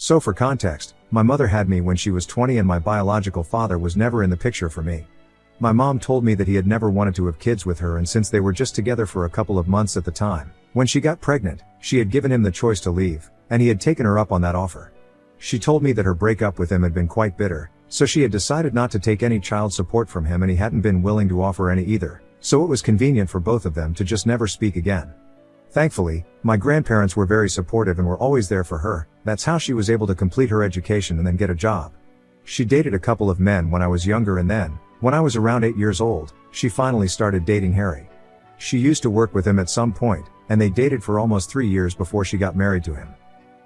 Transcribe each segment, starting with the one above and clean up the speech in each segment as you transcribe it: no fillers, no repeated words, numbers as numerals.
So for context, my mother had me when she was 20 and my biological father was never in the picture for me. My mom told me that he had never wanted to have kids with her, and since they were just together for a couple of months at the time, when she got pregnant, she had given him the choice to leave, and he had taken her up on that offer. She told me that her breakup with him had been quite bitter, so she had decided not to take any child support from him, and he hadn't been willing to offer any either, so it was convenient for both of them to just never speak again. Thankfully, my grandparents were very supportive and were always there for her. That's how she was able to complete her education and then get a job. She dated a couple of men when I was younger, and then, when I was around 8 years old, she finally started dating Harry. She used to work with him at some point, and they dated for almost 3 years before she got married to him.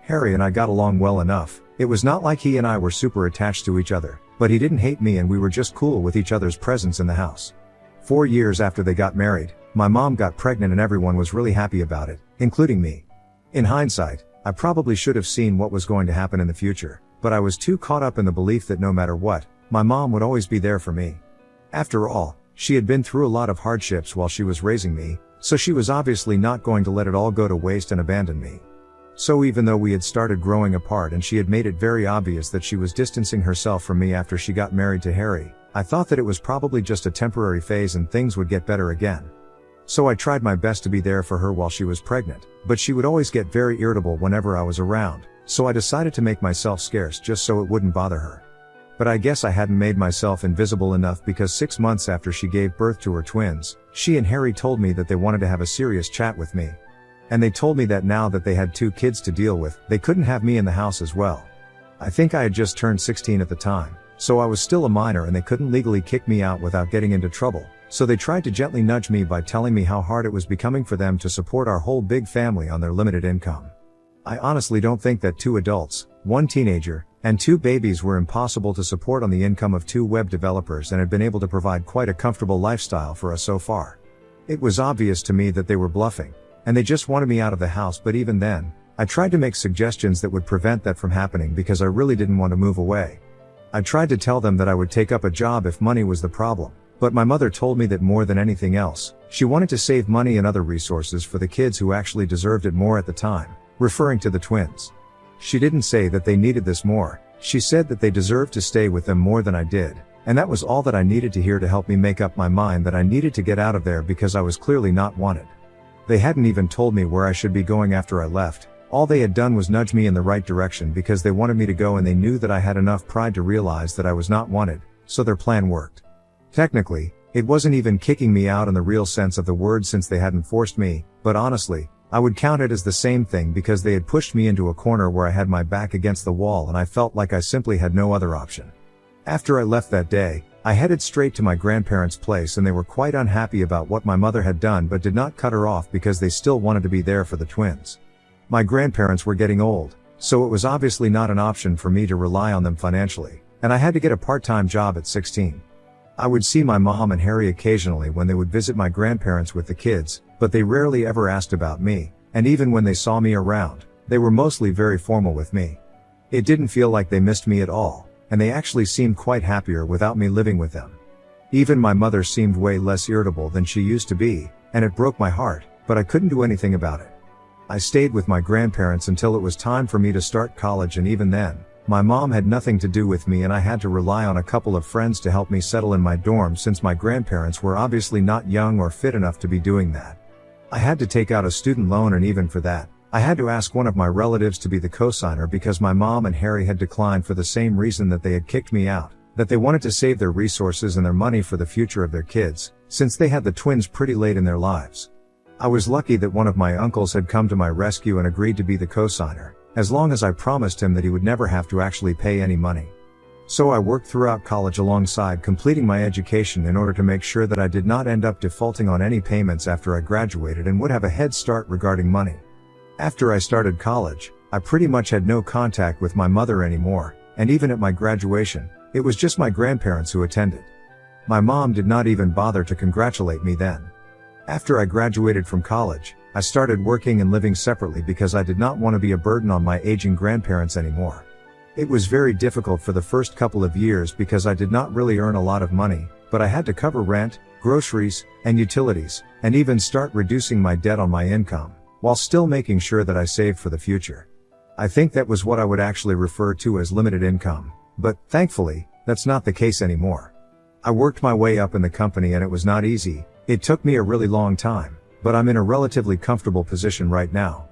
Harry and I got along well enough. It was not like he and I were super attached to each other, but he didn't hate me and we were just cool with each other's presence in the house. 4 years after they got married, my mom got pregnant and everyone was really happy about it, including me. In hindsight, I probably should have seen what was going to happen in the future, but I was too caught up in the belief that no matter what, my mom would always be there for me. After all, she had been through a lot of hardships while she was raising me, so she was obviously not going to let it all go to waste and abandon me. So even though we had started growing apart and she had made it very obvious that she was distancing herself from me after she got married to Harry, I thought that it was probably just a temporary phase and things would get better again. So I tried my best to be there for her while she was pregnant, but she would always get very irritable whenever I was around, so I decided to make myself scarce just so it wouldn't bother her. But I guess I hadn't made myself invisible enough, because 6 months after she gave birth to her twins, she and Harry told me that they wanted to have a serious chat with me. And they told me that now that they had 2 kids to deal with, they couldn't have me in the house as well. I think I had just turned 16 at the time, so I was still a minor and they couldn't legally kick me out without getting into trouble, so they tried to gently nudge me by telling me how hard it was becoming for them to support our whole big family on their limited income. I honestly don't think that 2 adults, 1 teenager, and 2 babies were impossible to support on the income of 2 web developers and had been able to provide quite a comfortable lifestyle for us so far. It was obvious to me that they were bluffing, and they just wanted me out of the house, but even then, I tried to make suggestions that would prevent that from happening because I really didn't want to move away. I tried to tell them that I would take up a job if money was the problem, but my mother told me that more than anything else, she wanted to save money and other resources for the kids who actually deserved it more at the time, referring to the twins. She didn't say that they needed this more, she said that they deserved to stay with them more than I did, and that was all that I needed to hear to help me make up my mind that I needed to get out of there because I was clearly not wanted. They hadn't even told me where I should be going after I left. All they had done was nudge me in the right direction because they wanted me to go, and they knew that I had enough pride to realize that I was not wanted, so their plan worked. Technically, it wasn't even kicking me out in the real sense of the word since they hadn't forced me, but honestly, I would count it as the same thing because they had pushed me into a corner where I had my back against the wall and I felt like I simply had no other option. After I left that day, I headed straight to my grandparents' place, and they were quite unhappy about what my mother had done but did not cut her off because they still wanted to be there for the twins. My grandparents were getting old, so it was obviously not an option for me to rely on them financially, and I had to get a part-time job at 16. I would see my mom and Harry occasionally when they would visit my grandparents with the kids, but they rarely ever asked about me, and even when they saw me around, they were mostly very formal with me. It didn't feel like they missed me at all, and they actually seemed quite happier without me living with them. Even my mother seemed way less irritable than she used to be, and it broke my heart, but I couldn't do anything about it. I stayed with my grandparents until it was time for me to start college, and even then, my mom had nothing to do with me and I had to rely on a couple of friends to help me settle in my dorm since my grandparents were obviously not young or fit enough to be doing that. I had to take out a student loan, and even for that, I had to ask one of my relatives to be the cosigner because my mom and Harry had declined for the same reason that they had kicked me out, that they wanted to save their resources and their money for the future of their kids, since they had the twins pretty late in their lives. I was lucky that one of my uncles had come to my rescue and agreed to be the cosigner, as long as I promised him that he would never have to actually pay any money. So I worked throughout college alongside completing my education in order to make sure that I did not end up defaulting on any payments after I graduated and would have a head start regarding money. After I started college, I pretty much had no contact with my mother anymore, and even at my graduation, it was just my grandparents who attended. My mom did not even bother to congratulate me then. After I graduated from college, I started working and living separately because I did not want to be a burden on my aging grandparents anymore. It was very difficult for the first couple of years because I did not really earn a lot of money, but I had to cover rent, groceries, and utilities, and even start reducing my debt on my income, while still making sure that I saved for the future. I think that was what I would actually refer to as limited income. But, thankfully, that's not the case anymore. I worked my way up in the company and it was not easy. It took me a really long time, but I'm in a relatively comfortable position right now.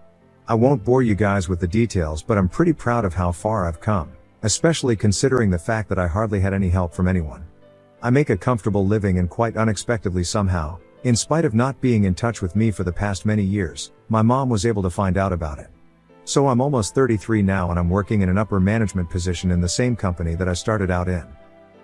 I won't bore you guys with the details, but I'm pretty proud of how far I've come, especially considering the fact that I hardly had any help from anyone. I make a comfortable living and quite unexpectedly somehow, in spite of not being in touch with me for the past many years, my mom was able to find out about it. So I'm almost 33 now and I'm working in an upper management position in the same company that I started out in.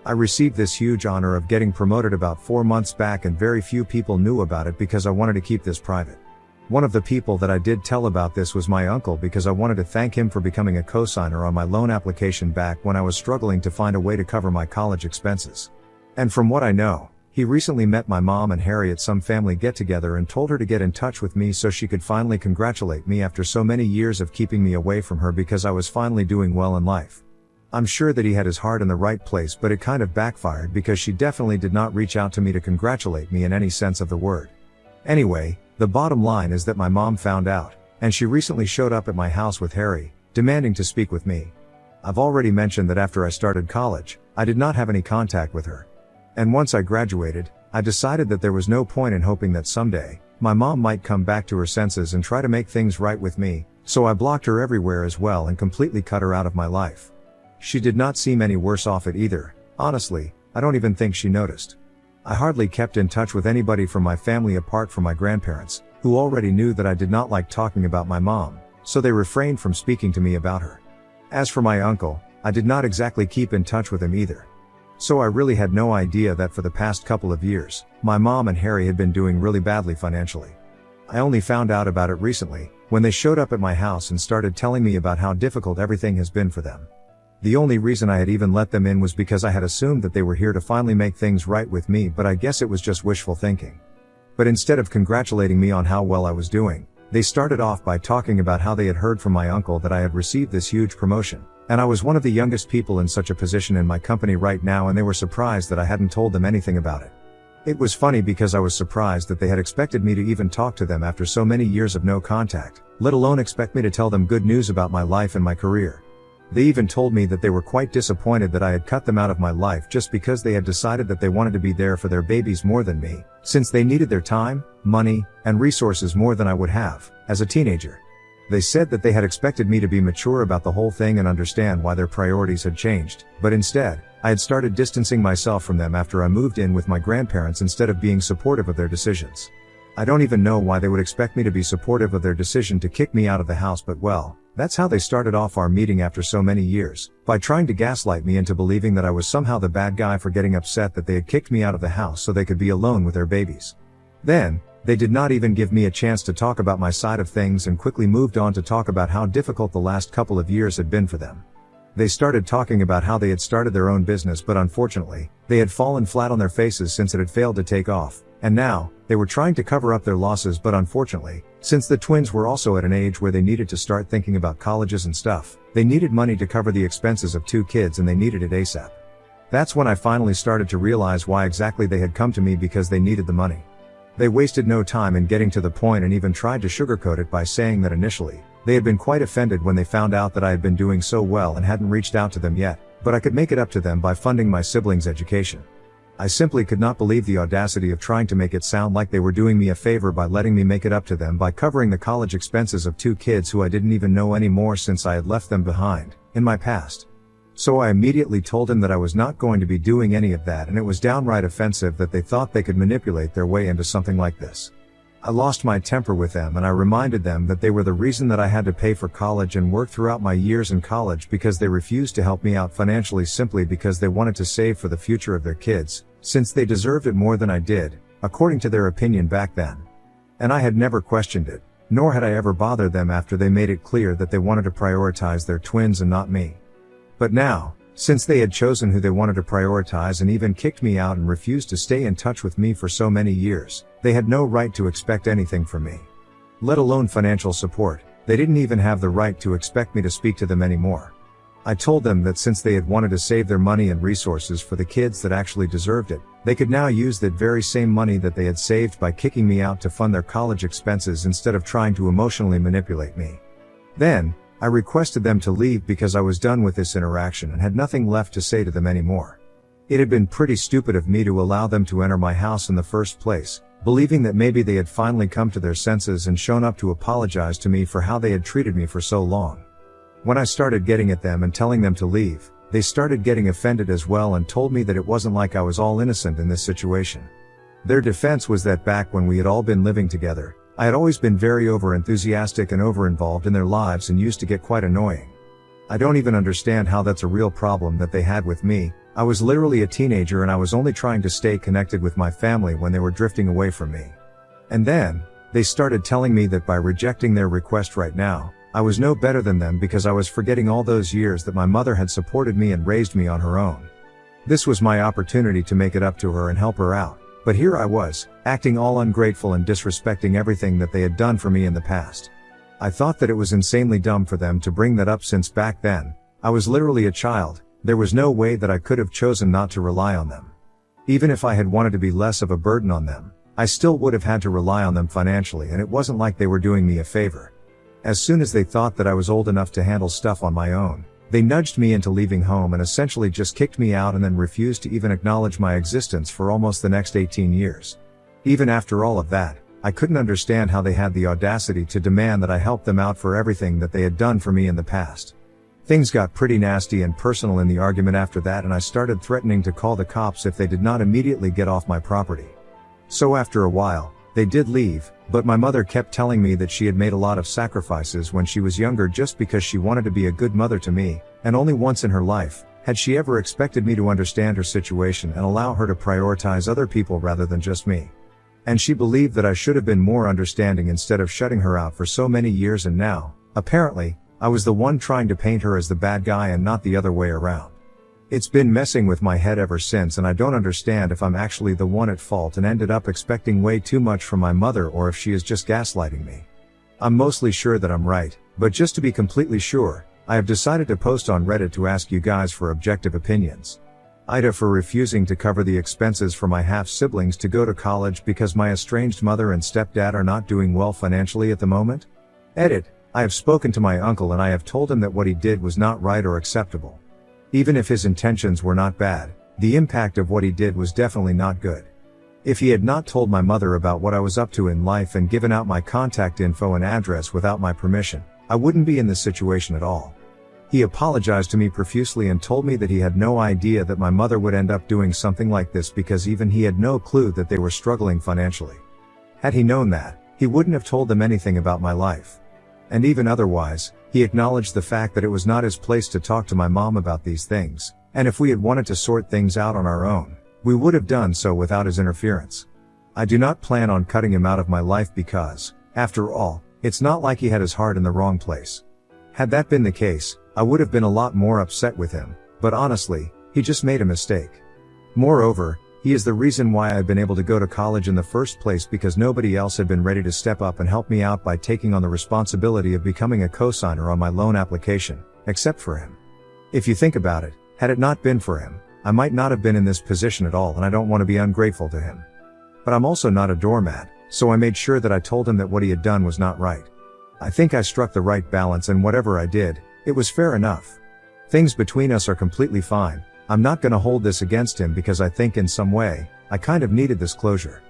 I received this huge honor of getting promoted about 4 months back and very few people knew about it because I wanted to keep this private. One of the people that I did tell about this was my uncle because I wanted to thank him for becoming a co-signer on my loan application back when I was struggling to find a way to cover my college expenses. And from what I know, he recently met my mom and Harry at some family get-together and told her to get in touch with me so she could finally congratulate me after so many years of keeping me away from her because I was finally doing well in life. I'm sure that he had his heart in the right place, but it kind of backfired because she definitely did not reach out to me to congratulate me in any sense of the word. Anyway, the bottom line is that my mom found out, and she recently showed up at my house with Harry, demanding to speak with me. I've already mentioned that after I started college, I did not have any contact with her. And once I graduated, I decided that there was no point in hoping that someday, my mom might come back to her senses and try to make things right with me, so I blocked her everywhere as well and completely cut her out of my life. She did not seem any worse off it either. Honestly, I don't even think she noticed. I hardly kept in touch with anybody from my family apart from my grandparents, who already knew that I did not like talking about my mom, so they refrained from speaking to me about her. As for my uncle, I did not exactly keep in touch with him either. So I really had no idea that for the past couple of years, my mom and Harry had been doing really badly financially. I only found out about it recently, when they showed up at my house and started telling me about how difficult everything has been for them. The only reason I had even let them in was because I had assumed that they were here to finally make things right with me, but I guess it was just wishful thinking. But instead of congratulating me on how well I was doing, they started off by talking about how they had heard from my uncle that I had received this huge promotion, and I was one of the youngest people in such a position in my company right now, and they were surprised that I hadn't told them anything about it. It was funny because I was surprised that they had expected me to even talk to them after so many years of no contact, let alone expect me to tell them good news about my life and my career. They even told me that they were quite disappointed that I had cut them out of my life just because they had decided that they wanted to be there for their babies more than me, since they needed their time, money, and resources more than I would have, as a teenager. They said that they had expected me to be mature about the whole thing and understand why their priorities had changed, but instead, I had started distancing myself from them after I moved in with my grandparents instead of being supportive of their decisions. I don't even know why they would expect me to be supportive of their decision to kick me out of the house, but well, that's how they started off our meeting after so many years, by trying to gaslight me into believing that I was somehow the bad guy for getting upset that they had kicked me out of the house so they could be alone with their babies. Then, they did not even give me a chance to talk about my side of things and quickly moved on to talk about how difficult the last couple of years had been for them. They started talking about how they had started their own business, but unfortunately, they had fallen flat on their faces since it had failed to take off, and now, they were trying to cover up their losses, but unfortunately, since the twins were also at an age where they needed to start thinking about colleges and stuff, they needed money to cover the expenses of 2 kids and they needed it ASAP. That's when I finally started to realize why exactly they had come to me, because they needed the money. They wasted no time in getting to the point and even tried to sugarcoat it by saying that initially, they had been quite offended when they found out that I had been doing so well and hadn't reached out to them yet, but I could make it up to them by funding my siblings' education. I simply could not believe the audacity of trying to make it sound like they were doing me a favor by letting me make it up to them by covering the college expenses of 2 kids who I didn't even know anymore since I had left them behind, in my past. So I immediately told him that I was not going to be doing any of that, and it was downright offensive that they thought they could manipulate their way into something like this. I lost my temper with them and I reminded them that they were the reason that I had to pay for college and work throughout my years in college, because they refused to help me out financially simply because they wanted to save for the future of their kids, since they deserved it more than I did, according to their opinion back then. And I had never questioned it, nor had I ever bothered them after they made it clear that they wanted to prioritize their twins and not me. But now, since they had chosen who they wanted to prioritize and even kicked me out and refused to stay in touch with me for so many years, they had no right to expect anything from me. Let alone financial support. They didn't even have the right to expect me to speak to them anymore. I told them that since they had wanted to save their money and resources for the kids that actually deserved it, they could now use that very same money that they had saved by kicking me out to fund their college expenses instead of trying to emotionally manipulate me. Then, I requested them to leave because I was done with this interaction and had nothing left to say to them anymore. It had been pretty stupid of me to allow them to enter my house in the first place, believing that maybe they had finally come to their senses and shown up to apologize to me for how they had treated me for so long. When I started getting at them and telling them to leave, they started getting offended as well and told me that it wasn't like I was all innocent in this situation. Their defense was that back when we had all been living together, I had always been very over-enthusiastic and over-involved in their lives and used to get quite annoying. I don't even understand how that's a real problem that they had with me. I was literally a teenager and I was only trying to stay connected with my family when they were drifting away from me. And then, they started telling me that by rejecting their request right now, I was no better than them because I was forgetting all those years that my mother had supported me and raised me on her own. This was my opportunity to make it up to her and help her out. But here I was, acting all ungrateful and disrespecting everything that they had done for me in the past. I thought that it was insanely dumb for them to bring that up since back then, I was literally a child, there was no way that I could have chosen not to rely on them. Even if I had wanted to be less of a burden on them, I still would have had to rely on them financially and it wasn't like they were doing me a favor. As soon as they thought that I was old enough to handle stuff on my own, they nudged me into leaving home and essentially just kicked me out and then refused to even acknowledge my existence for almost the next 18 years. Even after all of that, I couldn't understand how they had the audacity to demand that I help them out for everything that they had done for me in the past. Things got pretty nasty and personal in the argument after that and I started threatening to call the cops if they did not immediately get off my property. So after a while, they did leave, but my mother kept telling me that she had made a lot of sacrifices when she was younger just because she wanted to be a good mother to me, and only once in her life had she ever expected me to understand her situation and allow her to prioritize other people rather than just me. And she believed that I should have been more understanding instead of shutting her out for so many years, and now, apparently, I was the one trying to paint her as the bad guy and not the other way around. It's been messing with my head ever since and I don't understand if I'm actually the one at fault and ended up expecting way too much from my mother or if she is just gaslighting me. I'm mostly sure that I'm right, but just to be completely sure, I have decided to post on Reddit to ask you guys for objective opinions. Ida for refusing to cover the expenses for my half-siblings to go to college because my estranged mother and stepdad are not doing well financially at the moment. Edit, I have spoken to my uncle and I have told him that what he did was not right or acceptable. Even if his intentions were not bad, the impact of what he did was definitely not good. If he had not told my mother about what I was up to in life and given out my contact info and address without my permission, I wouldn't be in this situation at all. He apologized to me profusely and told me that he had no idea that my mother would end up doing something like this because even he had no clue that they were struggling financially. Had he known that, he wouldn't have told them anything about my life. And even otherwise, he acknowledged the fact that it was not his place to talk to my mom about these things, and if we had wanted to sort things out on our own, we would have done so without his interference. I do not plan on cutting him out of my life because, after all, it's not like he had his heart in the wrong place. Had that been the case, I would have been a lot more upset with him, but honestly, he just made a mistake. Moreover, he is the reason why I've been able to go to college in the first place because nobody else had been ready to step up and help me out by taking on the responsibility of becoming a cosigner on my loan application, except for him. If you think about it, had it not been for him, I might not have been in this position at all and I don't want to be ungrateful to him. But I'm also not a doormat, so I made sure that I told him that what he had done was not right. I think I struck the right balance and whatever I did, it was fair enough. Things between us are completely fine. I'm not gonna hold this against him because I think in some way, I kind of needed this closure.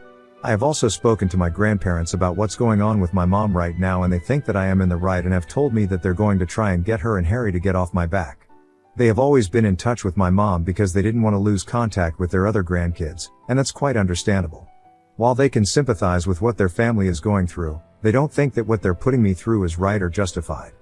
I have also spoken to my grandparents about what's going on with my mom right now and they think that I am in the right and have told me that they're going to try and get her and Harry to get off my back. They have always been in touch with my mom because they didn't want to lose contact with their other grandkids, and that's quite understandable. While they can sympathize with what their family is going through, they don't think that what they're putting me through is right or justified.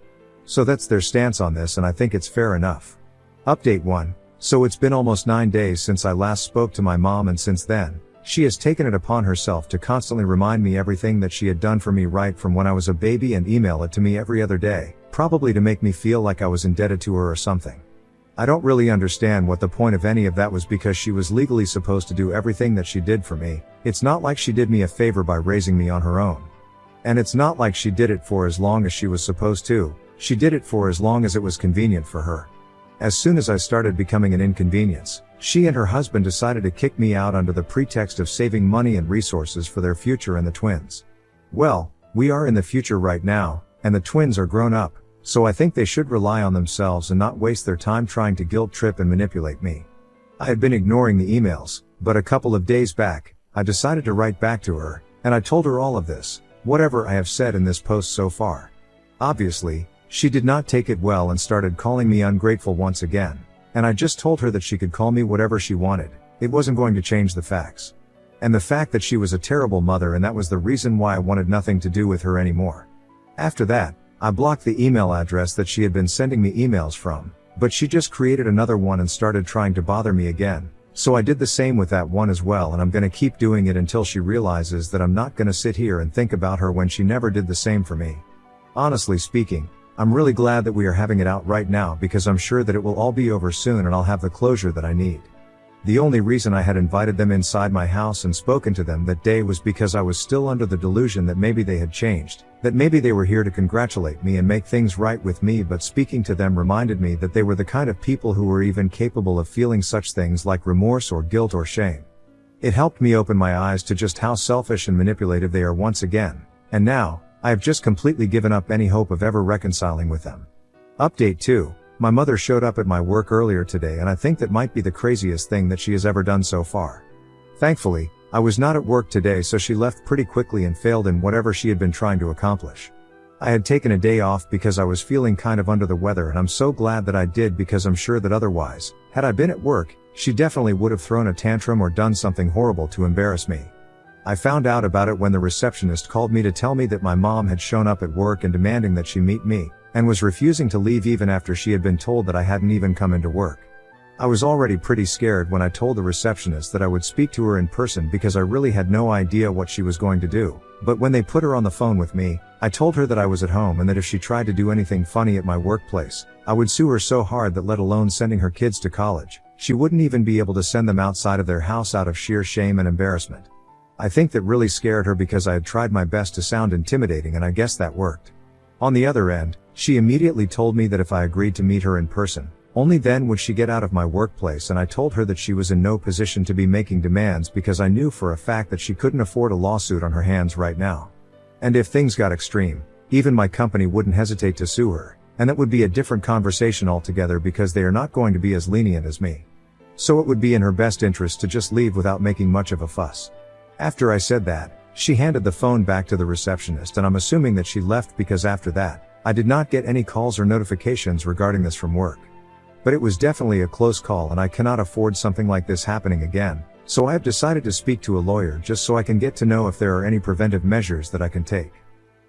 So that's their stance on this and I think it's fair enough. Update 1. So it's been almost 9 days since I last spoke to my mom and since then, she has taken it upon herself to constantly remind me everything that she had done for me right from when I was a baby and email it to me every other day, probably to make me feel like I was indebted to her or something. I don't really understand what the point of any of that was because she was legally supposed to do everything that she did for me. It's not like she did me a favor by raising me on her own. And it's not like she did it for as long as she was supposed to, she did it for as long as it was convenient for her. As soon as I started becoming an inconvenience, she and her husband decided to kick me out under the pretext of saving money and resources for their future and the twins. Well, we are in the future right now, and the twins are grown up, so I think they should rely on themselves and not waste their time trying to guilt trip and manipulate me. I had been ignoring the emails, but a couple of days back, I decided to write back to her, and I told her all of this, whatever I have said in this post so far. Obviously, she did not take it well and started calling me ungrateful once again, and I just told her that she could call me whatever she wanted, it wasn't going to change the facts. And the fact that she was a terrible mother, and that was the reason why I wanted nothing to do with her anymore. After that, I blocked the email address that she had been sending me emails from, but she just created another one and started trying to bother me again. So I did the same with that one as well, and I'm gonna keep doing it until she realizes that I'm not gonna sit here and think about her when she never did the same for me. Honestly speaking, I'm really glad that we are having it out right now, because I'm sure that it will all be over soon and I'll have the closure that I need. The only reason I had invited them inside my house and spoken to them that day was because I was still under the delusion that maybe they had changed, that maybe they were here to congratulate me and make things right with me, but speaking to them reminded me that they were the kind of people who were even capable of feeling such things like remorse or guilt or shame. It helped me open my eyes to just how selfish and manipulative they are once again, and now, I have just completely given up any hope of ever reconciling with them. Update 2. My mother showed up at my work earlier today, and I think that might be the craziest thing that she has ever done so far. Thankfully, I was not at work today, so she left pretty quickly and failed in whatever she had been trying to accomplish. I had taken a day off because I was feeling kind of under the weather, and I'm so glad that I did, because I'm sure that otherwise, had I been at work, she definitely would have thrown a tantrum or done something horrible to embarrass me. I found out about it when the receptionist called me to tell me that my mom had shown up at work and demanding that she meet me, and was refusing to leave even after she had been told that I hadn't even come into work. I was already pretty scared when I told the receptionist that I would speak to her in person, because I really had no idea what she was going to do, but when they put her on the phone with me, I told her that I was at home and that if she tried to do anything funny at my workplace, I would sue her so hard that, let alone sending her kids to college, she wouldn't even be able to send them outside of their house out of sheer shame and embarrassment. I think that really scared her, because I had tried my best to sound intimidating, and I guess that worked. On the other end, she immediately told me that if I agreed to meet her in person, only then would she get out of my workplace, and I told her that she was in no position to be making demands, because I knew for a fact that she couldn't afford a lawsuit on her hands right now. And if things got extreme, even my company wouldn't hesitate to sue her, and that would be a different conversation altogether, because they are not going to be as lenient as me. So it would be in her best interest to just leave without making much of a fuss. After I said that, she handed the phone back to the receptionist, and I'm assuming that she left, because after that, I did not get any calls or notifications regarding this from work. But it was definitely a close call, and I cannot afford something like this happening again, so I have decided to speak to a lawyer just so I can get to know if there are any preventive measures that I can take.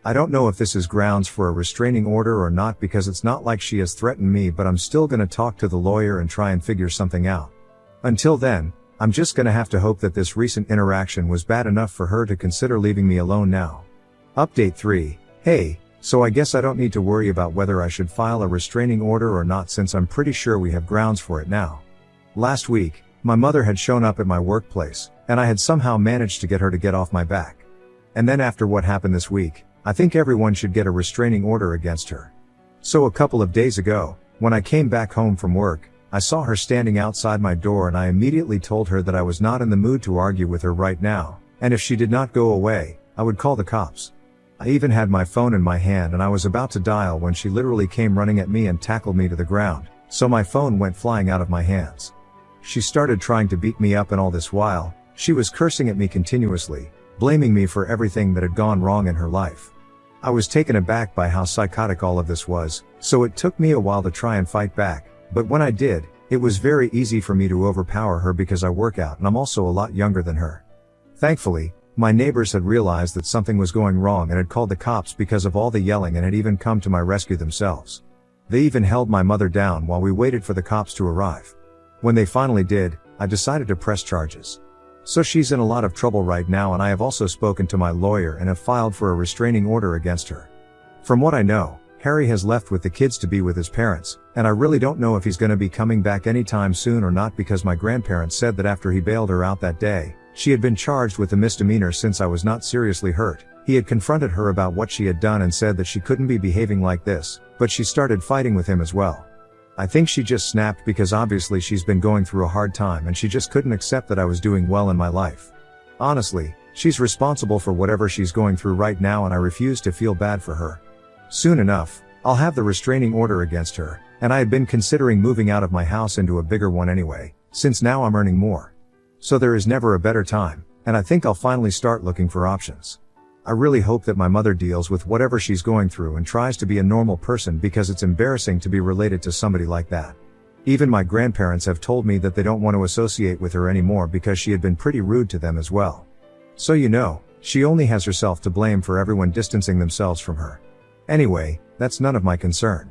I don't know if this is grounds for a restraining order or not, because it's not like she has threatened me, but I'm still gonna talk to the lawyer and try and figure something out. Until then, I'm just gonna have to hope that this recent interaction was bad enough for her to consider leaving me alone now. Update 3. Hey, so I guess I don't need to worry about whether I should file a restraining order or not, since I'm pretty sure we have grounds for it now. Last week, my mother had shown up at my workplace, and I had somehow managed to get her to get off my back. And then after what happened this week, I think everyone should get a restraining order against her. So a couple of days ago, when I came back home from work, I saw her standing outside my door, and I immediately told her that I was not in the mood to argue with her right now, and if she did not go away, I would call the cops. I even had my phone in my hand, and I was about to dial when she literally came running at me and tackled me to the ground, so my phone went flying out of my hands. She started trying to beat me up, and all this while, she was cursing at me continuously, blaming me for everything that had gone wrong in her life. I was taken aback by how psychotic all of this was, so it took me a while to try and fight back. But when I did, it was very easy for me to overpower her, because I work out and I'm also a lot younger than her. Thankfully, my neighbors had realized that something was going wrong and had called the cops because of all the yelling, and had even come to my rescue themselves. They even held my mother down while we waited for the cops to arrive. When they finally did, I decided to press charges. So she's in a lot of trouble right now, and I have also spoken to my lawyer and have filed for a restraining order against her. From what I know, Harry has left with the kids to be with his parents, and I really don't know if he's gonna be coming back anytime soon or not, because my grandparents said that after he bailed her out that day, she had been charged with a misdemeanor since I was not seriously hurt. He had confronted her about what she had done and said that she couldn't be behaving like this, but she started fighting with him as well. I think she just snapped, because obviously she's been going through a hard time and she just couldn't accept that I was doing well in my life. Honestly, she's responsible for whatever she's going through right now, and I refuse to feel bad for her. Soon enough, I'll have the restraining order against her, and I had been considering moving out of my house into a bigger one anyway, since now I'm earning more. So there is never a better time, and I think I'll finally start looking for options. I really hope that my mother deals with whatever she's going through and tries to be a normal person, because it's embarrassing to be related to somebody like that. Even my grandparents have told me that they don't want to associate with her anymore because she had been pretty rude to them as well. So she only has herself to blame for everyone distancing themselves from her. Anyway, that's none of my concern.